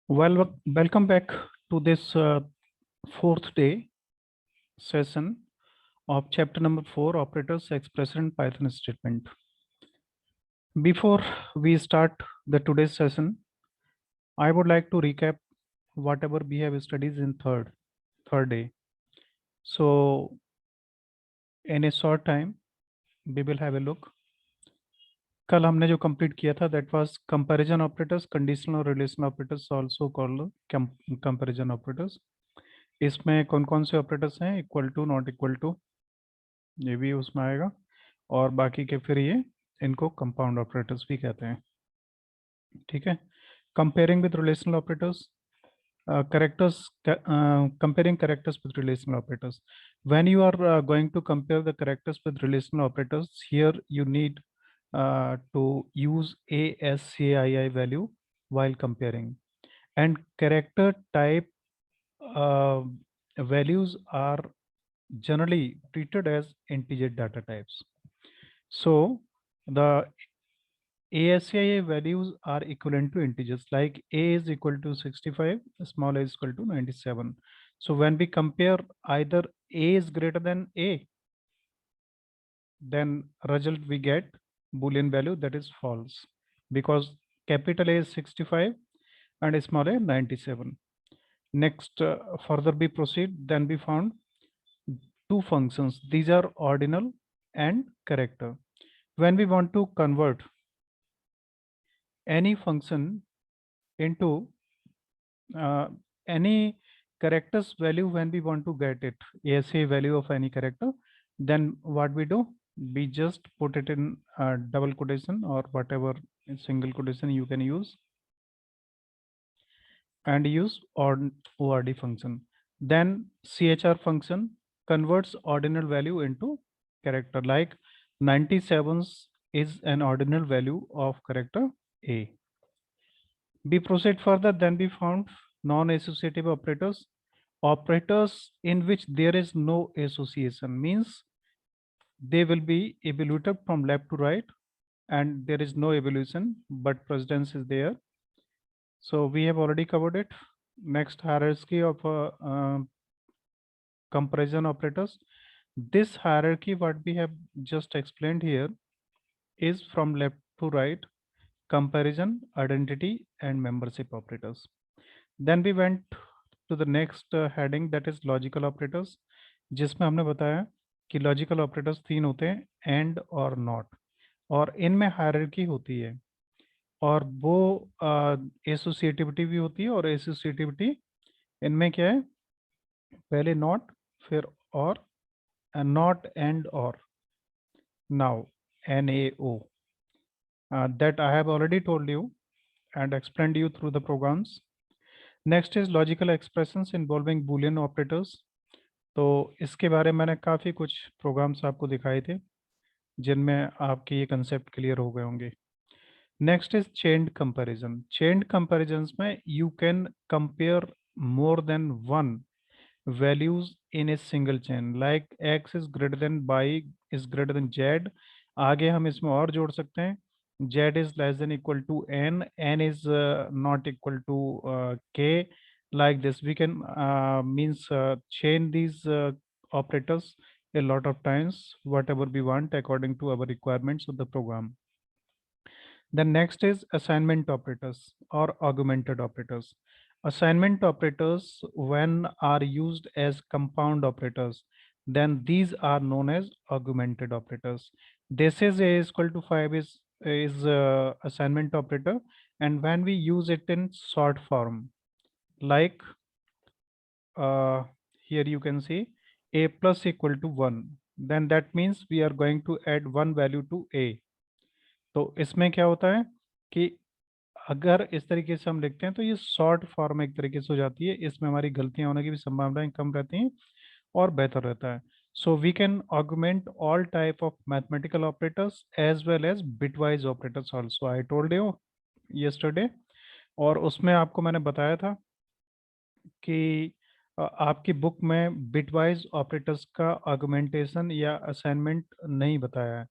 Welcome back to this fourth day session of chapter number 4, Operators Expressed in Python Statement. Before we start the today's session, I would like to recap whatever we have studied in third day. So in a short time, we will have a look. कल हमने जो complete किया था that was comparison operators, conditional और relational operators, also called comparison operators. इसमें कौन कौन से ऑपरेटर्स हैं? Equal to, not equal to, ये भी उसमें आएगा. और बाकी के फिर ये इनको कंपाउंड ऑपरेटर्स भी कहते हैं. ठीक है. Comparing with relational operators, characters comparing characters with relational operators. When you are going to compare the characters with relational operators, here you need to use ASCII value while comparing, and character type uh, values are generally treated as integer data types. So the ASCII values are equivalent to integers, like a is equal to 65, small a is equal to 97. So when we compare either a is greater than a, then result we get Boolean value, that is false, because capital A is 65 and small a 97. Next, further we proceed, then we found two functions. These are ordinal and character. When we want to convert any function into any characters value, when we want to get it ASA value of any character, then what we do, we just put it in double quotation or whatever single quotation you can use, and use ORD function. Then CHR function converts ordinal value into character, like 97 is an ordinal value of character A. We proceed further, then we found non-associative operators. Operators in which there is no association, means they will be evaluated from left to right and there is no evaluation, but precedence is there. So we have already covered it. Next, hierarchy of comparison operators. This hierarchy, what we have just explained here, is from left to right: comparison, identity, and membership operators. Then we went to the next heading, that is logical operators, जिसमें हमने बताया कि logical operators तीन होते हैं, and और not, और इनमें हायरार्की होती है, और वो एसोसिएटिविटी भी होती है. और एसोसिएटिविटी इनमें क्या है? पहले नॉट, फिर और, नॉट एंड और. Now NAO, that I have already told you and explained you through the programs. Next is logical expressions involving Boolean operators. तो इसके बारे में मैंने काफ़ी कुछ प्रोग्राम्स आपको दिखाए थे जिनमें आपके ये कंसेप्ट क्लियर हो गए होंगे. Next is chained comparison. Chained comparisons में you can compare more than one values in a single chain, like x is greater than y is greater than z. आगे हम इसमें और जोड़ सकते हैं, z is less than equal to n, n is not equal to k. Like this we can means chain these operators a lot of times, whatever we want according to our requirements of the program. The next is assignment operators or augmented operators. Assignment operators, when are used as compound operators, then these are known as augmented operators. This is a is equal to 5 is assignment operator, and when we use it in short form, like here you can see a plus equal to 1, then that means we are going to add one value to a. तो इसमें क्या होता है कि अगर इस तरीके से हम लिखते हैं तो ये शॉर्ट फॉर्म एक तरीके से हो जाती है, इसमें हमारी गलतियां होने की भी संभावनाएं कम रहती हैं और बेहतर रहता है. So we can augment all type of mathematical operators as well as bitwise operators also. I told you yesterday, और उसमें आपको मैंने बताया था कि आपकी बुक में बिटवाइज ऑपरेटर्स का ऑगमेंटेशन या असाइनमेंट नहीं बताया है.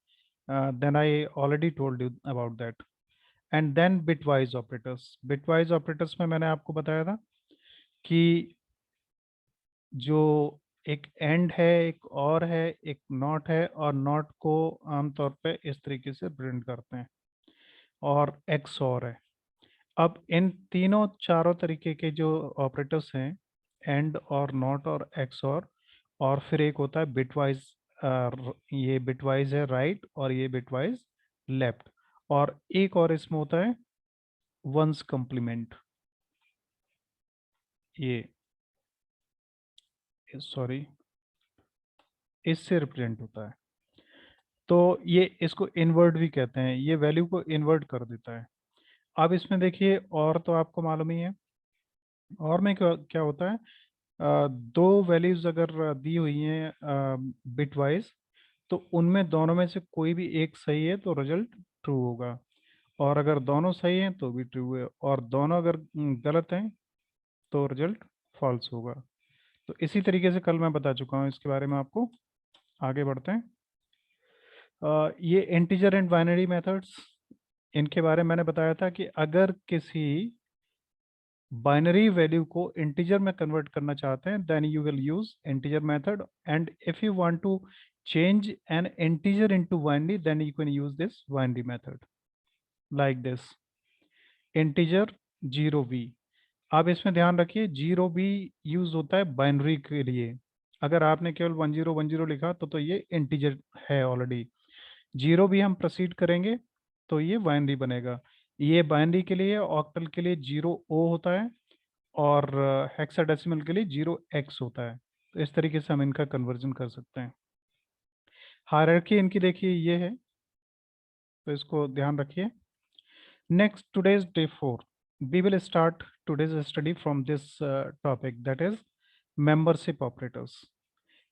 Then I already told you about that. And then bitwise operators. Bitwise operators में मैंने आपको बताया था कि जो एक एंड है, एक और है, एक नॉट है, और नॉट को आमतौर पे इस तरीके से प्रिंट करते हैं, और एक्स और है। अब इन तीनों चारों तरीके के जो ऑपरेटर्स हैं, एंड और नॉट और एक्स और फिर एक होता है बिटवाइज। ये बिटवाइज है राइट और ये बिटवाइज लेफ्ट, और एक और इसमें होता है वंस कम्प्लीमेंट। ये सॉरी, इससे रिप्रेजेंट होता है। तो ये इसको इन्वर्ट भी कहते हैं, ये वैल्यू को इन्वर्ट कर देता है। अब इसमें देखिए, और तो आपको मालूम ही है, और में क्या क्या होता है, दो वैल्यूज अगर दी हुई हैं बिट वाइज, तो उनमें दोनों में से कोई भी एक सही है तो रिजल्ट ट्रू होगा, और अगर दोनों सही हैं तो भी ट्रू है, और दोनों अगर गलत हैं तो रिजल्ट फॉल्स होगा। तो इसी तरीके से कल मैं बता चुका हूँ इसके बारे में आपको। आगे बढ़ते हैं। ये इंटीजर एंड बाइनरी मेथड्स, इनके बारे में मैंने बताया था कि अगर किसी बाइनरी वैल्यू को इंटीजर में कन्वर्ट करना चाहते हैं, then you will use integer method, and if you want to change an integer into binary, then you can use this binary method like this integer 0b। आप इसमें ध्यान रखिए 0b use होता है बाइनरी के लिए। अगर आपने केवल 1010 लिखा तो ये इंटीजर है ऑलरेडी। 0b हम प्रोसीड करेंगे तो ये बाइनरी बनेगा। ये बाइनरी के लिए, ऑक्टल के लिए 0o होता है, और हेक्साडेसिमल के लिए 0x होता है। तो इस तरीके से हम इनका कन्वर्जन कर सकते हैं। हायरार्की इनकी देखिए ये है, तो इसको ध्यान रखिए। Next, today's day 4, we will start today's study from this topic, that is membership operators।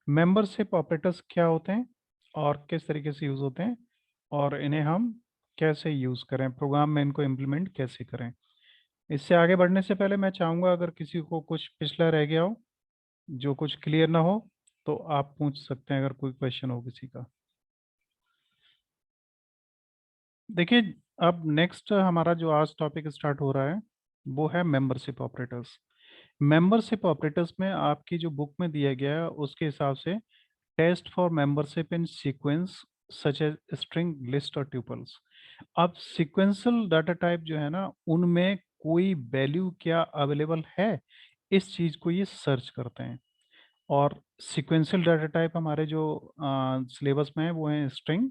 membership operators क्या होते हैं और किस तरीके से यूज होते हैं, और इन्हें हम कैसे यूज करें, प्रोग्राम में इनको इम्प्लीमेंट कैसे करें। इससे आगे बढ़ने से पहले मैं चाहूंगा, अगर किसी को कुछ पिछला रह गया हो, जो कुछ क्लियर ना हो, तो आप पूछ सकते हैं अगर कोई क्वेश्चन हो किसी का। देखिए, अब नेक्स्ट हमारा जो आज टॉपिक स्टार्ट हो रहा है वो है मेंबरशिप ऑपरेटर्स। मेंबरशिप ऑपरेटर्स में आपकी जो बुक में दिया गया है उसके हिसाब से test for membership in sequence such as string, list और ट्यूपल्स। अब सीक्वेंशियल डाटा टाइप जो है ना, उनमें कोई वैल्यू क्या अवेलेबल है, इस चीज को ये सर्च करते हैं। और सीक्वेंशियल डाटा टाइप हमारे जो सिलेबस में है वो है स्ट्रिंग,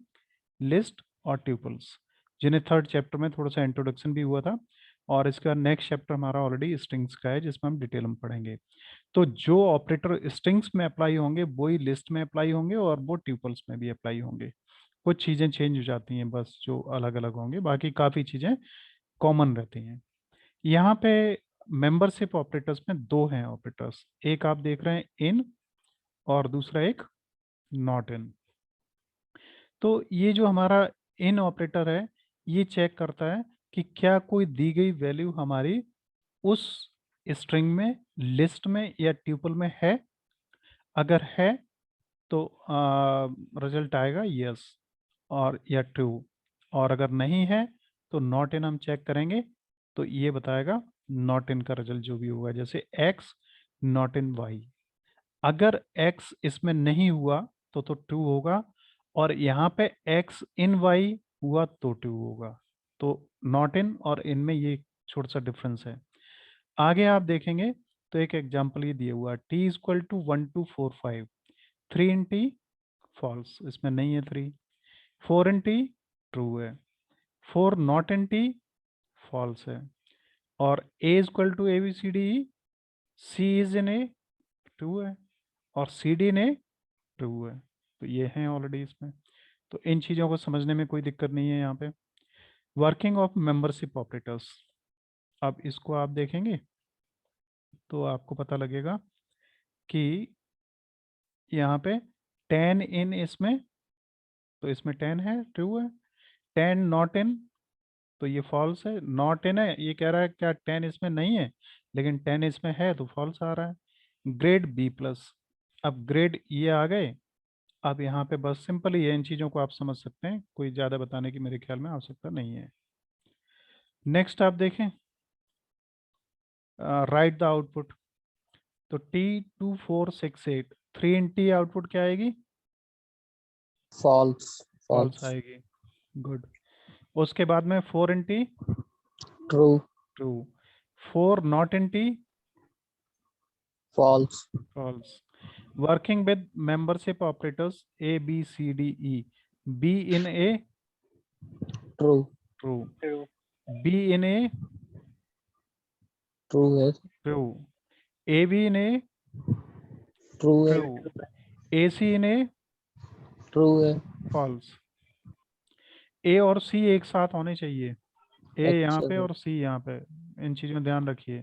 लिस्ट और ट्यूपल्स, जिन्हें थर्ड चैप्टर में थोड़ा सा इंट्रोडक्शन भी हुआ था। और इसका नेक्स्ट चैप्टर हमारा ऑलरेडी स्ट्रिंग्स का है, जिसमें हम डिटेल में पढ़ेंगे। तो जो ऑपरेटर स्ट्रिंग्स में अप्लाई होंगे वही लिस्ट में अप्लाई होंगे, और वो ट्यूपल्स में भी अप्लाई होंगे। कुछ चीज़ें चेंज हो जाती हैं बस, जो अलग अलग होंगे, बाकी काफ़ी चीज़ें कॉमन रहती हैं। यहाँ पे मेंबरशिप ऑपरेटर्स में दो हैं ऑपरेटर्स, एक आप देख रहे हैं इन, और दूसरा एक नॉट इन। तो ये जो हमारा इन ऑपरेटर है, ये चेक करता है कि क्या कोई दी गई वैल्यू हमारी उस स्ट्रिंग में, लिस्ट में या ट्यूपल में है। अगर है तो रिजल्ट आएगा यस और या ट्रू, और अगर नहीं है तो नॉट इन हम चेक करेंगे, तो ये बताएगा नॉट इन का रिजल्ट जो भी होगा, जैसे एक्स नॉट इन वाई। अगर x इसमें नहीं हुआ तो ट्रू होगा, और यहाँ पे x इन y हुआ तो ट्रू होगा। तो नॉट इन और इन में ये छोटा सा डिफरेंस है। आगे आप देखेंगे तो एक एग्जांपल ये दिया हुआ है, t equal to 1245, 3 in T false, इसमें नहीं है 3। 4 इन टी ट्रू है, 4 नॉट इन टी फॉल्स है, और a equal to A B C D, C is in A true है, और सी डी ने ट्रू है। तो ये है ऑलरेडी इसमें। तो इन चीज़ों को समझने में कोई दिक्कत नहीं है यहाँ पे। वर्किंग ऑफ मेंबरशिप ऑपरेटर्स, अब इसको आप देखेंगे तो आपको पता लगेगा कि यहाँ पे 10 इन इसमें, तो इसमें 10 है ट्रू है। 10 नॉट इन, तो ये फॉल्स है। नॉट इन है, ये कह रहा है क्या 10 इसमें नहीं है, लेकिन 10 इसमें है तो फॉल्स आ रहा है। ग्रेड बी प्लस, अब ग्रेड ये आ गए। अब यहाँ पे बस सिंपल ही है, इन चीज़ों को आप समझ सकते हैं, कोई ज़्यादा बताने की मेरे ख्याल में आवश्यकता नहीं है। नेक्स्ट आप देखें, राइट द आउटपुट। तो T2468 3 इन T आउटपुट क्या आएगी? false, फॉल्स false, आएगी। गुड। उसके बाद में 4 इन T true, true, 4 not in T false, false. Working with membership operators A B C D E, B in A true, true, B in A true है, true, A B in A true है, true, AC in A true है, false. A और C एक साथ होने चाहिए, A यहाँ अच्छा पे sir, और C यहाँ पे, इन चीजों में ध्यान रखिए,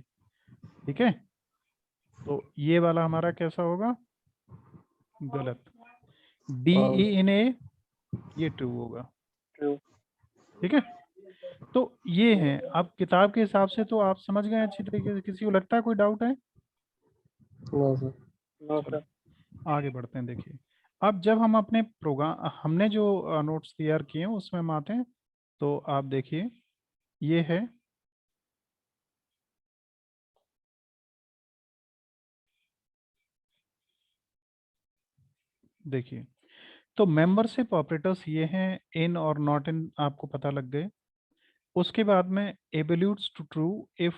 ठीक है। तो ये वाला हमारा कैसा होगा? गलत। D E false, in A ये ट्रू होगा, ठीक है। तो ये है, अब किताब के हिसाब से तो आप समझ गए अच्छी तरीके से। किसी को लगता है कोई डाउट है? no sir, चलो आगे बढ़ते हैं। देखिए, अब जब हम अपने प्रोग्राम, हमने जो नोट्स तैयार किए हैं उसमें हम आते हैं, तो आप देखिए ये है, देखिए तो मेंबरशिप ऑपरेटर्स ये हैं, इन और नॉट इन आपको पता लग गए। उसके बाद में evaluates to true if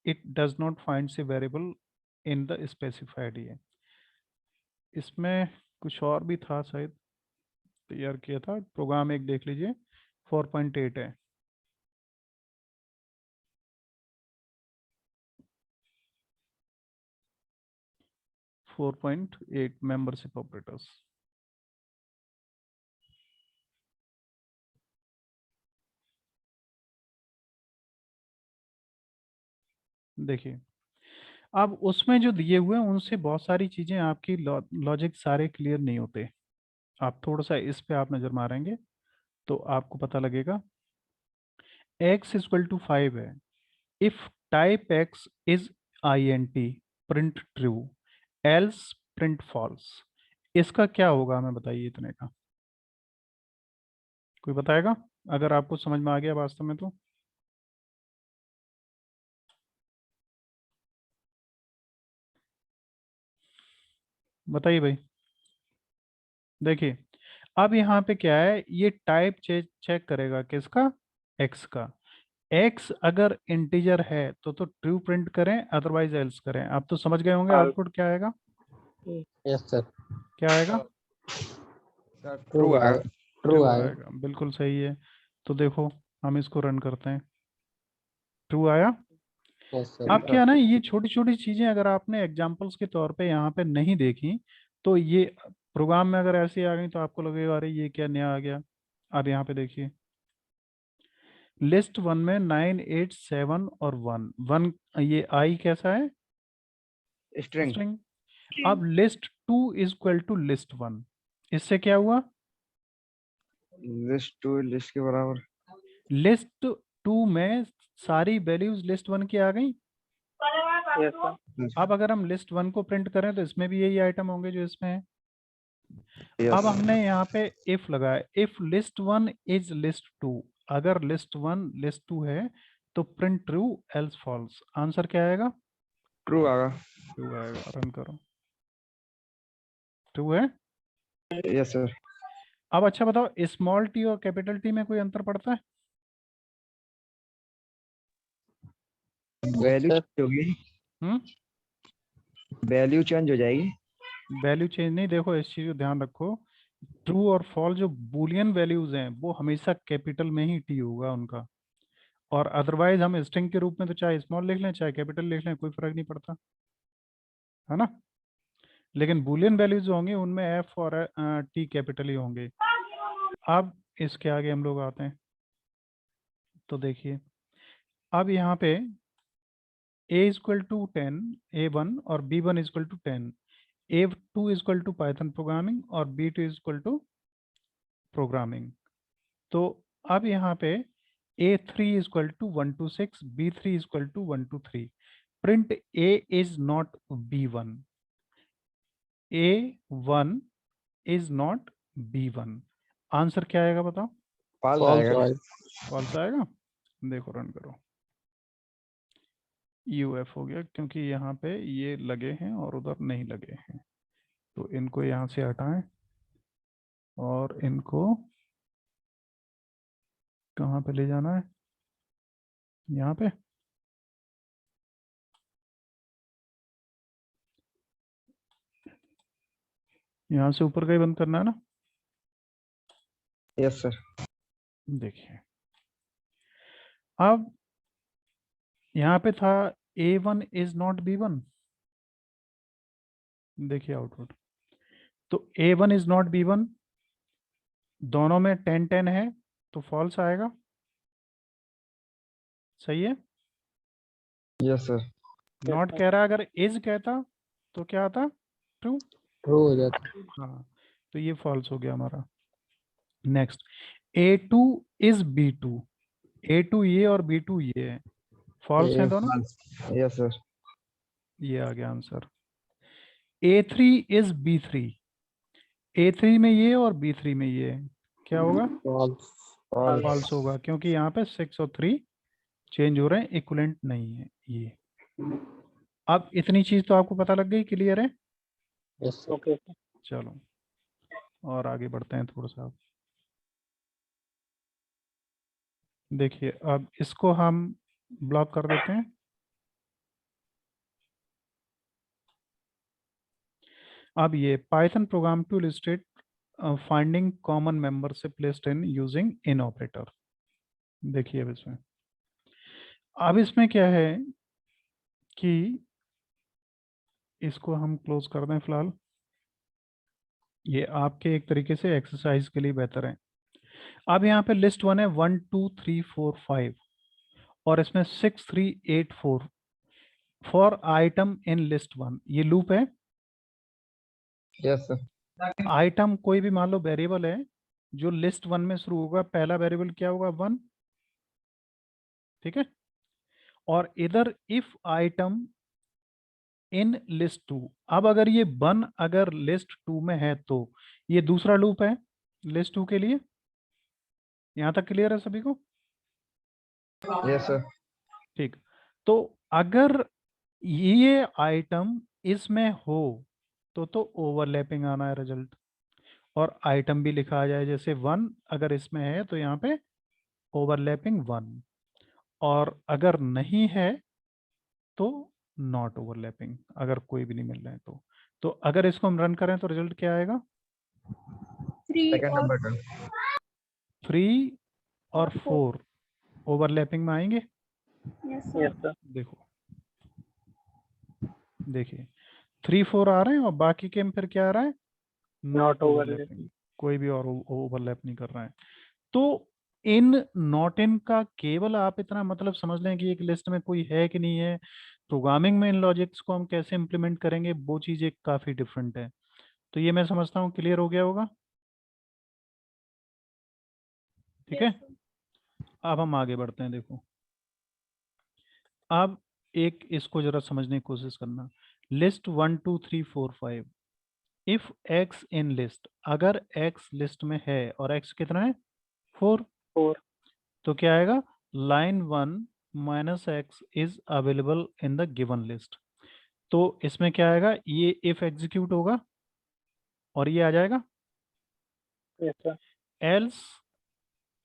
it does not finds a variable in the specified. ये इसमें कुछ और भी था शायद, तैयार किया था प्रोग्राम, एक देख लीजिए 4.8 है। Four point eight membership operators. देखिए, अब उसमें जो दिए हुए हैं उनसे बहुत सारी चीजें आपकी लॉजिक सारे क्लियर नहीं होते। आप थोड़ा सा इस पे आप नजर मारेंगे तो आपको पता लगेगा। x इक्वल टू 5 है, if type x is int print true, else print false. इसका क्या होगा हमें बताइए इतने का, कोई बताएगा? अगर आपको समझ में आ गया वास्तव में तो बताइए भाई। देखिए, अब यहाँ पे क्या है, ये टाइप चेक करेगा किसका? x का। x अगर इंटीजर है तो ट्रू प्रिंट करें, अदरवाइज एल्स करें। आप तो समझ गए होंगे आउटपुट क्या आएगा। yes sir, क्या आएगा? true आएगा, true ट्रू आएगा, आएगा, बिल्कुल सही है। तो देखो, हम इसको रन करते हैं, ट्रू आया। yes sir, अब क्या है ना, ये छोटी छोटी चीजें अगर आपने एग्जांपल्स के तौर पे यहाँ पे नहीं देखी, तो ये प्रोग्राम में अगर ऐसी आ गई तो आपको लगेगा अरे ये क्या नया आ गया। अब यहाँ पे देखिए, लिस्ट वन में 9 8 7 और 1 1, ये आई कैसा है? स्ट्रिंग। स्ट्रिंग। अब list two is equal to list one, इससे क्या हुआ? लिस्ट टू लिस्ट के बराबर। लिस्ट टू में सारी वैल्यूज लिस्ट वन की आ गई। अब अगर हम लिस्ट वन को प्रिंट करें तो इसमें भी यही आइटम होंगे जो इसमें है। अब हमने यहाँ पे इफ लगाया, if list one is list two, अगर लिस्ट वन लिस्ट टू है तो print true else false. Answer क्या आएगा? ट्रू आएगा। ट्रू आएगा, रन करो। ट्रू है। Yes sir. अब अच्छा बताओ, स्मॉल टी और कैपिटल टी में कोई अंतर पड़ता है? वैल्यू sir, चेंज होगी। हम्म, वैल्यू चेंज हो जाएगी। वैल्यू चेंज नहीं। देखो इस चीज को ध्यान रखो, ट्रू और फॉल्स जो बूलियन वैल्यूज हैं वो हमेशा कैपिटल में ही टी होगा उनका, और अदरवाइज हम स्ट्रिंग के रूप में तो चाहे स्मॉल लिख लें चाहे कैपिटल लिख लें, कोई फर्क नहीं पड़ता, है ना। लेकिन बूलियन वैल्यूज जो होंगे उनमें एफ और टी कैपिटल ही होंगे। अब इसके आगे हम लोग आते हैं, तो देखिए अब यहाँ पे a इक्वल टू 10 a1 और b1 equal to 10, a2 equal to Python programming और b2 इक्वल टू प्रोग्रामिंग। तो अब यहाँ पे a3 equal to 1 to 6, b3 equal to 1 to 3, print a is not b1, a1 is not b1। Answer क्या आएगा बताओ? False false आएगा। आएगा, फॉल्स आएगा। देखो रन करो, यूएफ हो गया क्योंकि यहाँ पे ये लगे हैं और उधर नहीं लगे हैं, तो इनको यहाँ से हटाएं और इनको कहाँ पे ले जाना है, यहाँ पे। यहाँ से ऊपर का ही बंद करना है ना। Yes sir. देखिए अब यहाँ पे था A1 इज नॉट B1, देखिए आउटपुट, तो A1 इज नॉट B1, दोनों में 10-10 है तो फॉल्स आएगा, सही है। Yes sir. नॉट कह रहा है, अगर इज कहता तो क्या आता, ट्रू। ट्रू हो जाता। हाँ, तो ये फॉल्स हो गया हमारा। Next, A2 is B2, A2 ये और B2 ये है, फॉल्स है दोनों, यस सर। ये आ गया answer. A3 is B3, A3 में ये और B3 में ये है, क्या होगा, फॉल्स। फॉल्स होगा क्योंकि यहाँ पे 6 और 3 चेंज हो रहे हैं, इक्विवेलेंट नहीं है ये। अब इतनी चीज तो आपको पता लग गई, क्लियर है। Yes sir. ओके। चलो और आगे बढ़ते हैं थोड़ा सा। देखिए अब इसको हम ब्लॉक कर देते हैं। अब ये Python program to illustrate finding common membership list in using in operator. देखिए अब इसमें क्या है कि इसको हम क्लोज कर दें फिलहाल, ये आपके एक तरीके से एक्सरसाइज के लिए बेहतर है। अब यहाँ पे लिस्ट 1 है 1 2 3 4 5 और इसमें 6 3 8 4 फॉर आइटम इन लिस्ट 1, ये लूप है। Yes sir. आइटम कोई भी मान लो वेरिएबल है जो लिस्ट 1 में शुरू होगा, पहला वेरिएबल क्या होगा, 1, ठीक है। और इधर इफ आइटम इन लिस्ट 2, अब अगर ये 1 अगर लिस्ट 2 में है तो ये दूसरा लूप है लिस्ट 2 के लिए। यहां तक क्लियर है सभी को। Yes sir. ठीक, तो अगर ये आइटम इसमें हो तो ओवरलैपिंग आना है रिजल्ट, और आइटम भी लिखा आ जाए, जैसे 1 अगर इसमें है तो यहाँ पे ओवरलैपिंग 1, और अगर नहीं है तो नॉट ओवरलैपिंग, अगर कोई भी नहीं मिल रहा है तो अगर इसको हम रन करें तो रिजल्ट क्या आएगा, 3 सेकंड और नंबर का। 3 और 4 ओवरलैपिंग में आएंगे। Yes yes sir. सर। देखो देखिए 3 4 आ रहे हैं और बाकी के में फिर क्या आ रहा है, नॉट Not ओवरलैपिंग, overlapping. कोई भी और ओवरलैप नहीं कर रहा है। तो इन नॉट इन का केवल आप इतना मतलब समझ लें कि एक लिस्ट में कोई है कि नहीं है, प्रोग्रामिंग में इन लॉजिक्स को हम कैसे इंप्लीमेंट करेंगे वो चीज़ें काफ़ी डिफरेंट है। तो ये मैं समझता हूँ क्लियर हो गया होगा, ठीक है। Yes sir. अब हम आगे बढ़ते हैं। देखो अब एक इसको जरा समझने की कोशिश करना, list 1 2 3 4 5, if x in list, अगर एक्स लिस्ट में है और एक्स कितना है 4, 4. तो क्या आएगा, line 1 minus x is available in the given list. तो इसमें क्या आएगा, ये इफ एग्जीक्यूट होगा और ये आ जाएगा Yes sir. Else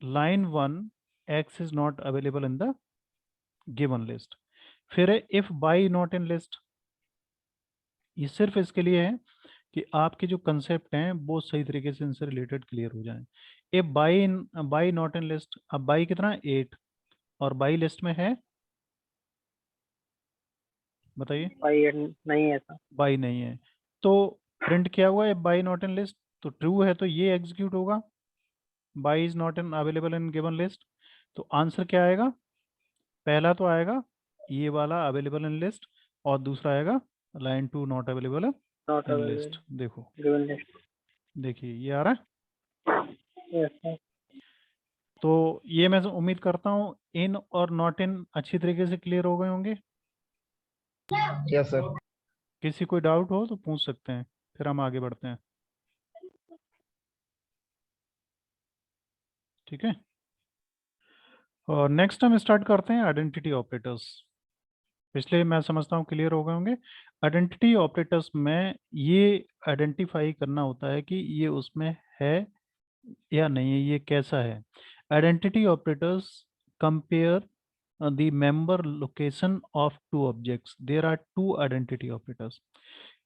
line 1 x is not available in the given list. फिर है if by not in list, ये सिर्फ इसके लिए है कि आपके जो कंसेप्ट हैं वो सही तरीके से इनसे रिलेटेड क्लियर हो जाएं। If by not in list, अब बाई कितना 8 और बाई लिस्ट में है, बताइए, नहीं है सर. बाई नहीं है, तो प्रिंट किया हुआ है बाई नॉट इन लिस्ट, तो ट्रू है तो ये एग्जीक्यूट होगा, by is not in available in given list. तो आंसर क्या आएगा, पहला तो आएगा ये वाला अवेलेबल इन लिस्ट, और दूसरा आएगा line 2 not available Not in available. List. देखो Given list. देखिए ये आ रहा है। Yes sir. तो ये मैं उम्मीद करता हूँ इन और नॉट इन अच्छी तरीके से क्लियर हो गए होंगे। Yes sir. किसी कोई डाउट हो तो पूछ सकते हैं, फिर हम आगे बढ़ते हैं, ठीक है। और नेक्स्ट हम स्टार्ट करते हैं आइडेंटिटी ऑपरेटर्स। पिछले मैं समझता हूँ क्लियर हो गए होंगे। आइडेंटिटी ऑपरेटर्स में ये आइडेंटिफाई करना होता है कि ये उसमें है या नहीं है, ये कैसा है। Identity operators compare the member location of two objects. There are two identity operators.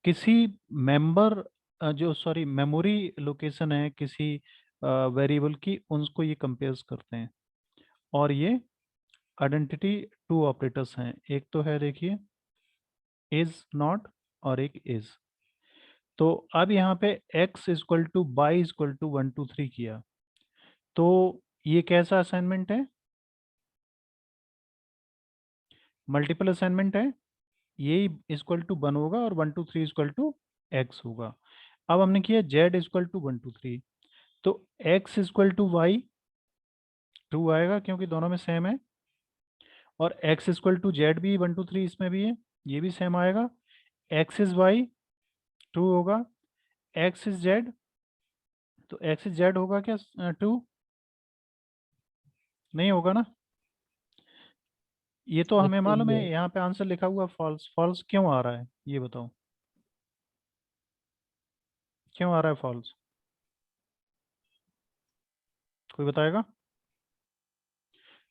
किसी मेंबर जो सॉरी मेमोरी लोकेशन है किसी वेरिएबल की, उनको ये कंपेयर्स करते हैं। और ये आइडेंटिटी टू ऑपरेटर्स हैं, एक तो है देखिए इज नॉट और एक इज। तो अब यहाँ पे x equal to Y equal to 1 2 3 किया, तो ये कैसा असाइनमेंट है? मल्टीपल असाइनमेंट है। ये इक्वल टू 1 होगा और 1 2 3 इक्वल टू x होगा। अब हमने किया z इक्वल टू 1 2 3, तो x इक्वल टू वाई 2 आएगा क्योंकि दोनों में सेम है, और x इक्वल टू जेड भी 1 2 3 इसमें भी है, ये भी सेम आएगा। x इज वाई 2 होगा, x इज जेड, तो x इज जेड होगा क्या 2? नहीं होगा ना। ये तो हमें मालूम है, यहाँ पे आंसर लिखा हुआ फॉल्स। फॉल्स क्यों आ रहा है ये बताओ, क्यों आ रहा है फॉल्स? कोई बताएगा?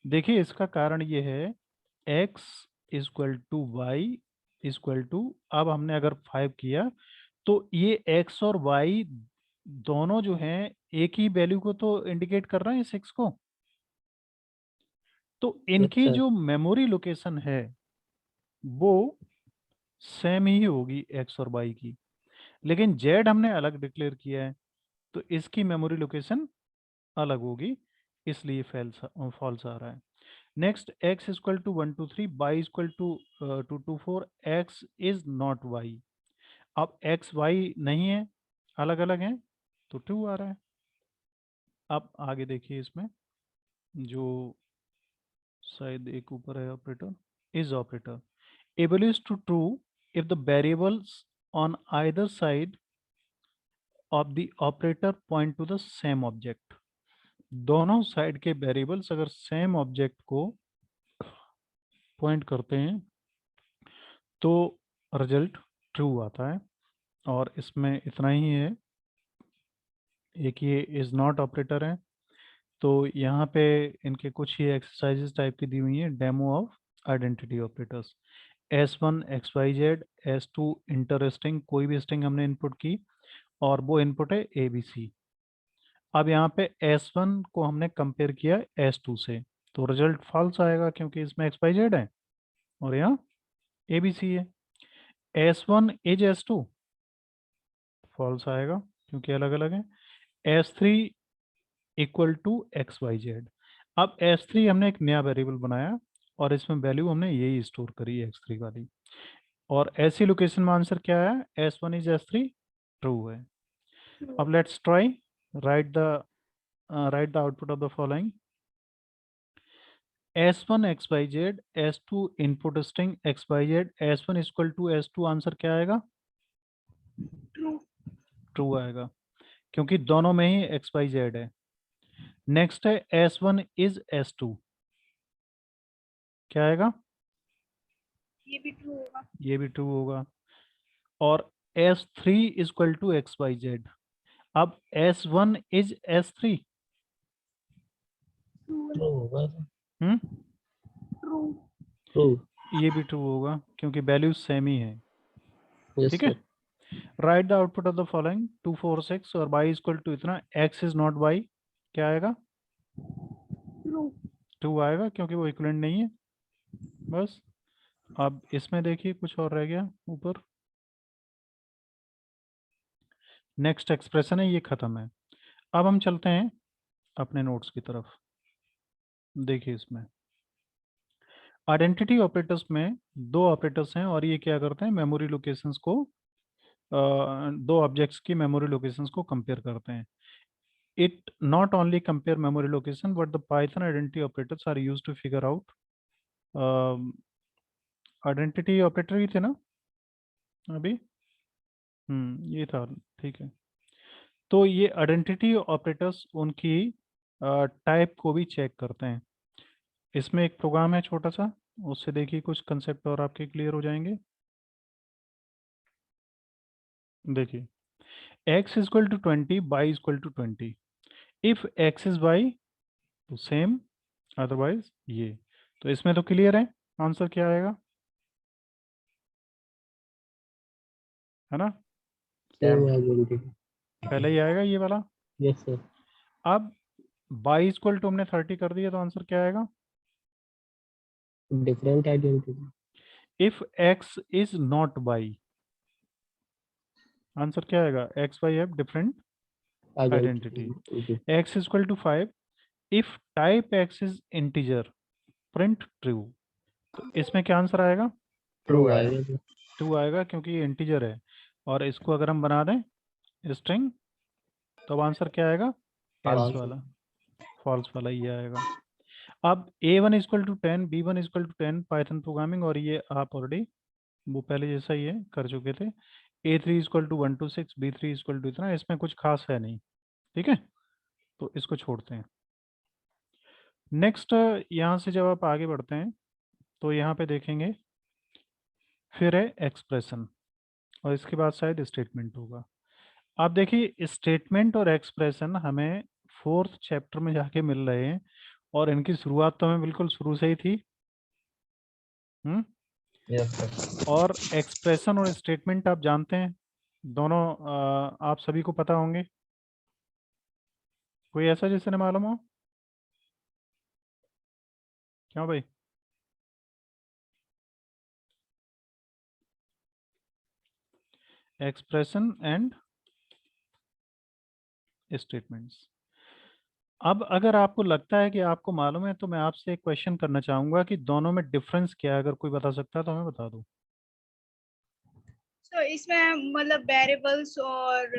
देखिए इसका कारण ये है x equal to Y equal to, अब हमने अगर 5 किया तो ये x और y दोनों जो हैं एक ही वैल्यू को तो इंडिकेट कर रहे हैं 6 को, तो इनकी जो मेमोरी लोकेशन है वो सेम ही होगी x और y की, लेकिन z हमने अलग डिक्लेयर किया है तो इसकी मेमोरी लोकेशन अलग होगी, इसलिए फॉल्स आ रहा है। Next x equal to 1 2 3 y equal to 2 2 4 x is not y। अब x y नहीं है, अलग अलग हैं, तो 2 आ रहा है। अब आगे देखिए इसमें जो शायद एक ऊपर है ऑपरेटर, इज ऑपरेटर एबल्यूज to true if the variables on either side of the operator point to the same object. दोनों साइड के वेरिएबल्स अगर सेम ऑब्जेक्ट को पॉइंट करते हैं तो रिजल्ट ट्रू आता है। और इसमें इतना ही है, एक ये इज नॉट ऑपरेटर है। तो यहाँ पे इनके कुछ ही एक्सरसाइजेस टाइप की दी हुई है, demo of identity operators. S1 XYZ, S2 interesting, कोई भी स्ट्रिंग हमने इनपुट की और वो इनपुट है ABC। अब यहाँ पे S1 को हमने कंपेयर किया S2 से, तो रिजल्ट फॉल्स आएगा क्योंकि इसमें XYZ है और यहाँ ABC है। S1 इज S2, फॉल्स आएगा क्योंकि अलग अलग है। S3 equal to XYZ। अब S3 हमने एक नया वेरिएबल बनाया और इसमें वैल्यू हमने यही स्टोर करी X3 वाली, और ऐसी लोकेशन में आंसर क्या है? S1 इज S3 ट्रू है। अब let's try write the output of the following. S1 XYZ, S2 input string XYZ, S1 equal to S2, answer क्या आएगा? ट्रू आएगा क्योंकि दोनों में ही XYZ है। नेक्स्ट है S1 इज S2, क्या आएगा? ये भी ट्रू होगा। ये भी ट्रू होगा। और S3 इक्वल टू XYZ, अब S1 इज S3, हम्म, ये भी ट्रू होगा क्योंकि वैल्यू सेम ही है। ठीक है, right the output of the following 2 4 6 और y इक्वल टू इतना, x इज नॉट y, क्या आएगा? ट्रू आएगा क्योंकि वो इक्विवेलेंट नहीं है। बस अब इसमें देखिए कुछ और रह गया ऊपर, नेक्स्ट एक्सप्रेशन है, ये खत्म है। अब हम चलते हैं अपने नोट्स की तरफ। देखिए इसमें आइडेंटिटी ऑपरेटर्स में दो ऑपरेटर्स हैं और ये क्या करते हैं? मेमोरी लोकेशंस को दो ऑब्जेक्ट्स की मेमोरी लोकेशंस को कंपेयर करते हैं। It not only compare memory location but the Python identity operators are used to figure out. Identity operator ही थे ना अभी? ये था, ठीक है। तो ये आइडेंटिटी ऑपरेटर्स उनकी टाइप को भी चेक करते हैं। इसमें एक प्रोग्राम है छोटा सा, उससे देखिए कुछ कंसेप्ट और आपके क्लियर हो जाएंगे। देखिए x is equal to 20, y is equal to 20। If x is y तो सेम, अदरवाइज ये। तो इसमें तो क्लियर है आंसर क्या आएगा, है ना? Same identity. पहले ही आएगा ये वाला। Yes sir. अब y इक्वल टू हमने 30 कर दिया तो आंसर क्या आएगा? Different identity. If x is not y, answer क्या आएगा? x y have different identity. Identity. x is equal to 5, if type x is integer print true. तो इसमें क्या आंसर आएगा? ट्रू ट्रू है। आएगा सर। 2 आएगा क्योंकि ये इंटीजर है। और इसको अगर हम बना दें स्ट्रिंग तो अब आंसर क्या आएगा? False False। वाला, फॉल्स वाला ये आएगा। अब a1 equal to 10, b1 equal to 10 Python programming, और ये आप ऑलरेडी वो पहले जैसा ही है कर चुके थे। a3 equal to 1 to 6, b3 equal to इतना, इसमें कुछ खास है नहीं, ठीक है, तो इसको छोड़ते हैं। नेक्स्ट यहाँ से जब आप आगे बढ़ते हैं तो यहाँ पे देखेंगे फिर है एक्सप्रेशन, और इसके बाद शायद स्टेटमेंट होगा। आप देखिए स्टेटमेंट और एक्सप्रेशन हमें 4th चैप्टर में जाके मिल रहे हैं, और इनकी शुरुआत तो हमें बिल्कुल शुरू से ही थी। Yes sir. और एक्सप्रेशन और स्टेटमेंट आप जानते हैं दोनों, आप सभी को पता होंगे। कोई ऐसा जिसे न मालूम हो? क्यों भाई? Expression and statements. अब अगर आपको लगता है कि आपको मालूम है तो मैं आपसे एक क्वेश्चन करना चाहूंगा कि दोनों में डिफरेंस क्या है, अगर कोई बता सकता है तो हमें बता दो। तो इसमें मतलब वेरिएबल्स और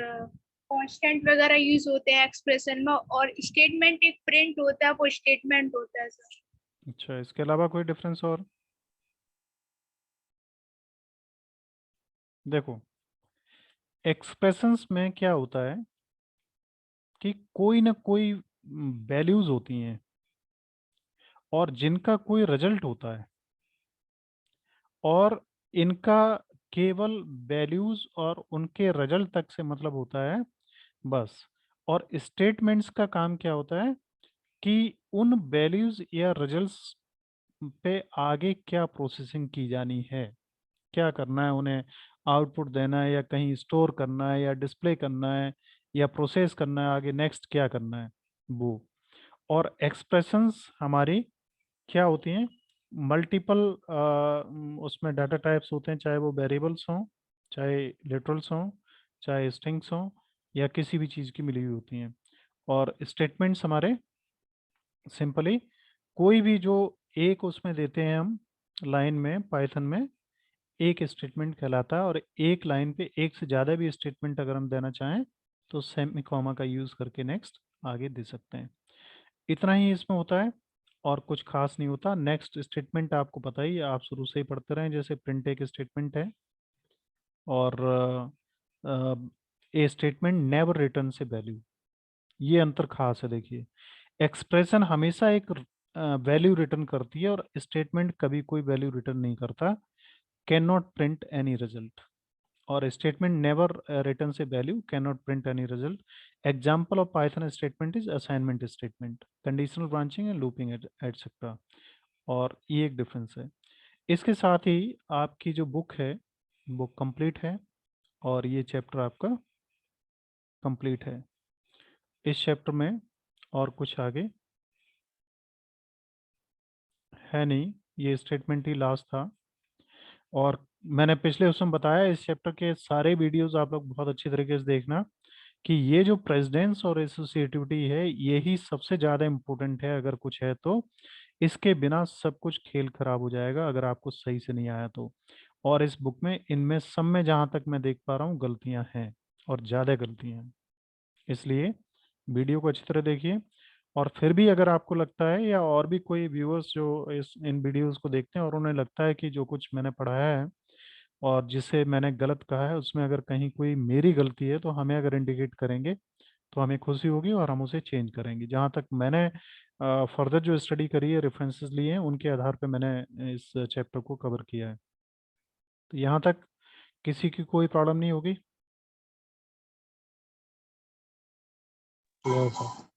कांस्टेंट वगैरह यूज होते हैं एक्सप्रेशन में, और स्टेटमेंट एक प्रिंट होता है, वो स्टेटमेंट होता है सर। अच्छा, इसके अलावा कोई डिफरेंस और? देखो एक्सप्रेशंस में क्या होता है कि कोई ना कोई वैल्यूज होती हैं और जिनका कोई रिजल्ट होता है, और इनका केवल वैल्यूज और उनके रिजल्ट तक से मतलब होता है बस। और स्टेटमेंट्स का काम क्या होता है कि उन वैल्यूज या रिजल्ट्स पे आगे क्या प्रोसेसिंग की जानी है, क्या करना है, उन्हें आउटपुट देना है या कहीं स्टोर करना है या डिस्प्ले करना है या प्रोसेस करना है, आगे नेक्स्ट क्या करना है वो। और एक्सप्रेशंस हमारी क्या होती हैं? मल्टीपल उसमें डाटा टाइप्स होते हैं, चाहे वो वेरिएबल्स हों, चाहे लिटरल्स हों, चाहे स्ट्रिंग्स हों, या किसी भी चीज़ की मिली हुई होती हैं। और स्टेटमेंट्स हमारे सिंपली कोई भी जो एक उसमें देते हैं हम लाइन में, पाइथन में एक स्टेटमेंट कहलाता है। और एक लाइन पे एक से ज़्यादा भी स्टेटमेंट अगर हम देना चाहें तो सेमी कॉमा का यूज़ करके नेक्स्ट आगे दे सकते हैं। इतना ही इसमें होता है और कुछ खास नहीं होता। नेक्स्ट स्टेटमेंट आपको पता ही है, आप शुरू से ही पढ़ते रहें, जैसे प्रिंट एक स्टेटमेंट है, और ए स्टेटमेंट नेवर रिटर्न से वैल्यू, ये अंतर खास है। देखिए एक्सप्रेशन हमेशा एक वैल्यू रिटर्न करती है और स्टेटमेंट कभी कोई वैल्यू रिटर्न नहीं करता, can not print any result. और स्टेटमेंट नेवर रिटर्न से value, can not print any result. Example of Python statement is assignment statement, conditional branching and looping etcetera. और ये एक डिफरेंस है। इसके साथ ही आपकी जो बुक है वो कंप्लीट है, और ये चैप्टर आपका कंप्लीट है। इस चैप्टर में और कुछ आगे है नहीं, ये स्टेटमेंट ही लास्ट था। और मैंने पिछले उसमें बताया इस चैप्टर के सारे वीडियोस आप लोग बहुत अच्छी तरीके से देखना कि ये जो प्रेसिडेंस और एसोसिएटिविटी है यही सबसे ज़्यादा इम्पोर्टेंट है। अगर कुछ है तो इसके बिना सब कुछ खेल खराब हो जाएगा अगर आपको सही से नहीं आया तो। और इस बुक में इनमें सब में जहाँ तक मैं देख पा रहा हूँ गलतियाँ हैं, और ज़्यादा गलतियाँ हैं। इसलिए वीडियो को अच्छी तरह देखिए। और फिर भी अगर आपको लगता है, या और भी कोई व्यूअर्स जो इन वीडियोस को देखते हैं और उन्हें लगता है कि जो कुछ मैंने पढ़ाया है और जिसे मैंने गलत कहा है उसमें अगर कहीं कोई मेरी गलती है तो हमें अगर इंडिकेट करेंगे तो हमें खुशी होगी और हम उसे चेंज करेंगे। जहाँ तक मैंने फर्दर जो स्टडी करी है, रेफरेंसेस लिए हैं, उनके आधार पे मैंने इस चैप्टर को कवर किया है। तो यहाँ तक किसी की कोई प्रॉब्लम नहीं होगी? No sir.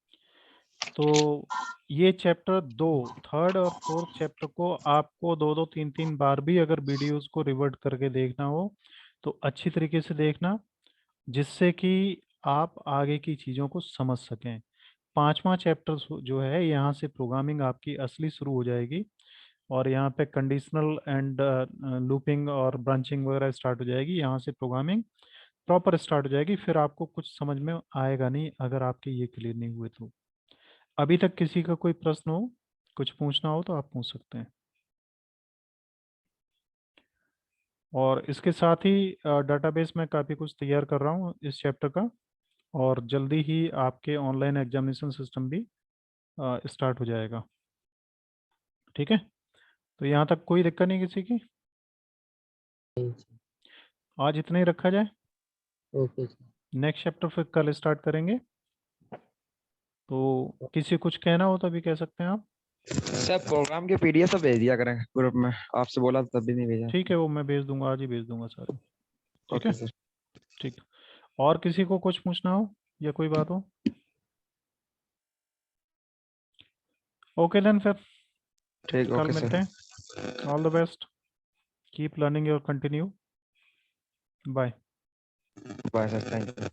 तो ये चैप्टर 2, थर्ड और फोर्थ चैप्टर को आपको 2-2 3-3 बार भी अगर वीडियोस को रिवर्ट करके देखना हो तो अच्छी तरीके से देखना, जिससे कि आप आगे की चीज़ों को समझ सकें। 5वां चैप्टर जो है, यहाँ से प्रोग्रामिंग आपकी असली शुरू हो जाएगी और यहाँ पे कंडीशनल एंड लूपिंग और ब्रांचिंग वगैरह स्टार्ट हो जाएगी। यहाँ से प्रोग्रामिंग प्रॉपर स्टार्ट हो जाएगी। फिर आपको कुछ समझ में आएगा नहीं अगर आपके ये क्लियर नहीं हुए तो। अभी तक किसी का कोई प्रश्न हो, कुछ पूछना हो तो आप पूछ सकते हैं। और इसके साथ ही डाटाबेस में काफ़ी कुछ तैयार कर रहा हूँ इस चैप्टर का, और जल्दी ही आपके ऑनलाइन एग्जामिनेशन सिस्टम भी स्टार्ट हो जाएगा। ठीक है, तो यहाँ तक कोई दिक्कत नहीं किसी की? नहीं सर। आज इतना ही रखा जाए। Okay sir. नेक्स्ट चैप्टर फिर कल स्टार्ट करेंगे। तो किसी कुछ कहना हो तो अभी कह सकते हैं आप। सर प्रोग्राम के पीडीएफ तो भेज दिया करें ग्रुप में, आपसे बोला तब भी नहीं भेजा। ठीक है, वो मैं भेज दूंगा, आज ही भेज दूंगा सारे। ठीक है, ओके सर। ठीक। और किसी को कुछ पूछना हो या कोई बात हो? ओके देन, फिर ठीक, कल ओके मिलते सर। हैं। All the best, keep learning your continue. Bye. Bye sir, thank you.